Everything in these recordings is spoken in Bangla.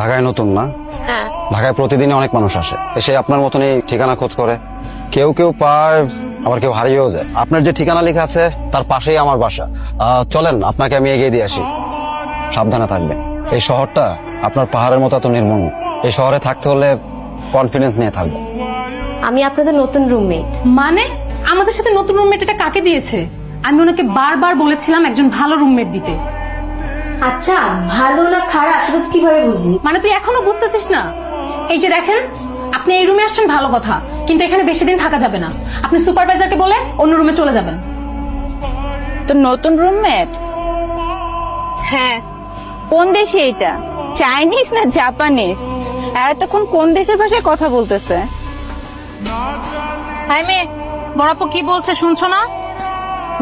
ঢাকায় নতুন না? হ্যাঁ। ঢাকায় প্রতিদিনই অনেক মানুষ আসে, এসে আপনার মতনই ঠিকানা খোঁজ করে। কেউ কেউ পায়, আবার কেউ হারিয়েও যায়। আপনার যে ঠিকানা লেখা আছে তার পাশেই আমার বাসা। চলেন আপনাকে আমি এগিয়ে দিয়ে আসি। সাবধানে থাকবেন। এই শহরটা আপনার পাহাড়ের মতো এত নির্মম। এই শহরে থাকতে হলে কনফিডেন্স নিয়ে থাকবেন। আমি আপনাদের নতুন রুমমেট। মানে আমাদের সাথে নতুন রুমমেট এটা কাকে দিয়েছে? আমি ওনাকে বারবার বলেছিলাম একজন ভালো রুমমেট দিতে। আচ্ছা, ভালো না খারাপ সেটা তুই কিভাবে বুঝলি? মানে তুই এখনো বুঝতেছিস না? এই যে দেখেন, আপনি এই রুমে আসছেন ভালো কথা, কিন্তু এখানে বেশি দিন থাকা যাবে না। আপনি সুপারভাইজারকে বলে অন্য রুমে চলে যাবেন। তো নতুন রুমমেট? হ্যাঁ। কোন দেশে এটা? চাইনিজ না জাপানিজ? আর তখন কোন দেশের ভাষায় কথা বলতেছে? হাই মেয়ে, বড়াপু কি বলছে শুনছো না?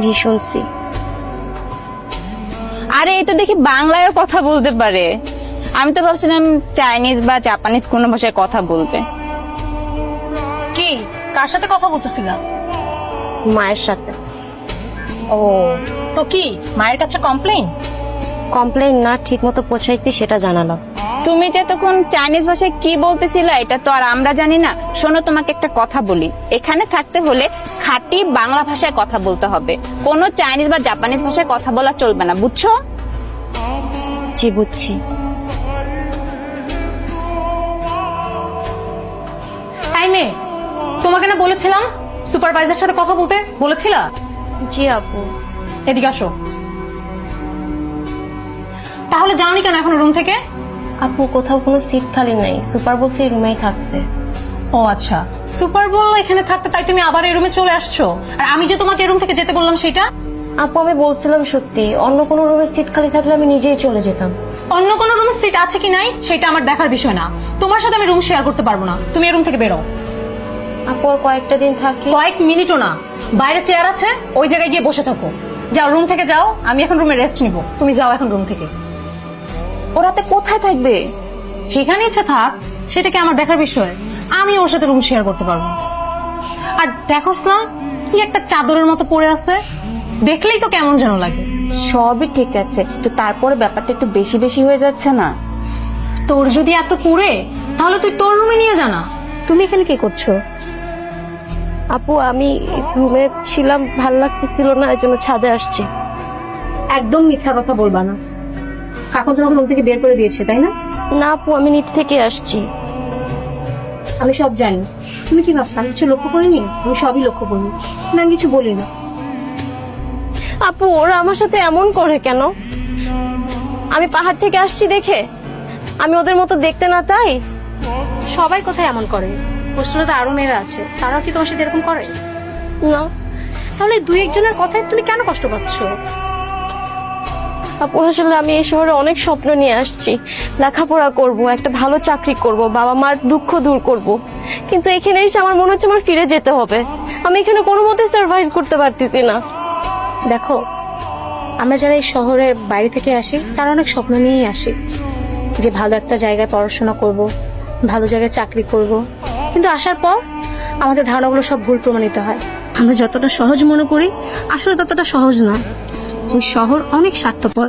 জি শুনছি। আরে এই তো দেখি বাংলায়ও কথা বলতে পারে। আমি তো ভাবছিলাম চাইনিজ বা জাপানিজ কোন ভাষায় কথা বলবে। কি কার সাথে কথা বলতেছিলা? মায়ের সাথে। ও, তো কি মায়ের কাছে কমপ্লেইন? কমপ্লেইন না, ঠিক মতো পৌঁছাইছি সেটা জানালাম। তুমি যে তখন চাইনিজ ভাষায় কি বলতেছিলে এটা তো আর আমরা জানি না। শোনো, তোমাকে একটা কথা বলি, এখানে থাকতে হলে খাঁটি বাংলা ভাষায় কথা বলতে হবে, কোনো চাইনিজ বা জাপানিজ ভাষায় কথা বলা চলবে না, বুঝছো? জি বুঝছি। হাই মেয়ে, তোমাকে না বলেছিলাম সুপারভাইজার সাথে কথা বলতে বলেছিলা? জি আপু। এদিকে আসো। তাহলে যাওনি কেন এখন রুম থেকে? আপু কোথাও কোনো সিট খালি নাই, সুপার বলছে এই রুমেই থাকতে। ও আচ্ছা, সুপার বললো এখানে থাকতে, তাই তুমি আবার এই রুমে চলে আসছো। আর আমি যে তোমাকে এই রুম থেকে যেতে বললাম সেটা? আপু আমি বলছিলাম সত্যি, অন্য কোনো রুমে সিট খালি থাকলে আমি নিজেই চলে যেতাম। অন্য কোনো রুমে সিট আছে কি নাই সেটা আমার দেখার বিষয় না। তোমার সাথে আমি রুম শেয়ার করতে পারবো না, তুমি এই রুম থেকে বেরো। আপু আর কয়েকটা দিন থাকি। কয়েক মিনিটও না, বাইরে চেয়ার আছে, ওই জায়গায় গিয়ে বসে থাকো। যাও রুম থেকে যাও, আমি এখন রুমে রেস্ট নিব। তুমি যাও এখন রুম থেকে। ওরাতে কোথায় থাকবে? যেখানে ইচ্ছে থাক, সেটা কি আমার দেখার বিষয়? আমি ওর সাথে রুম শেয়ার করতে পারবো। আর দেখোস না কি একটা চাদরের মতো পড়ে আছে, দেখলেই তো কেমন যেন লাগে। সবই ঠিক আছে, তো তারপরে ব্যাপারটা একটু বেশি বেশি হয়ে যাচ্ছে না? তোর যদি এত পুড়ে, তাহলে তুই তোর রুমে নিয়ে জানা। তুমি এখানে কি করছো? আপু আমি রুমে ছিলাম, ভাল লাগতেছিল না, এর জন্য ছাদে আসছি। একদম মিথ্যা কথা বলবা না। কাকু তোমাকে রুম থেকে বের করে দিয়েছে তাই না? না আপু, আমি নিচ থেকে আসছি। আমি সব জানি। তুমি কি ভাবছো আমি কিছু লক্ষ্য করিনি? আমি সবই লক্ষ্য করি, আমি কিছু বলি না। আপু ওরা আমার সাথে এমন করে কেন? আমি পাহাড় থেকে আসছি দেখে আমি ওদের মতো দেখতে না তাই? সবাই কোথায় এমন করে? হোস্টেলে তো আরো মেয়েরা আছে, তারাও কি তোমার সাথে এরকম করে? না। তাহলে দুই একজনের কথায় তুমি কেন কষ্ট পাচ্ছ? আপু আসলে আমি এই শহরে অনেক স্বপ্ন নিয়ে আসছি, লেখাপড়া করব, একটা ভালো চাকরি করব, বাবা মার দুঃখ দূর করব, কিন্তু এখানে এসে আমার মনে হচ্ছে আমার ফিরে যেতে হবে। আমি এখানে কোনো মতে সার্ভাইভ করতে পারতেছি না। দেখো, আমরা যারা এই শহরে বাইরে থেকে আসি তারা অনেক স্বপ্ন নিয়েই আসি, যে ভালো একটা জায়গায় পড়াশোনা করব, ভালো জায়গায় চাকরি করব। কিন্তু আসার পর আমাদের ধারণাগুলো সব ভুল প্রমাণিত হয়। আমরা যতটা সহজ মনে করি আসলে ততটা সহজ না। এই শহর অনেক স্বার্থপর।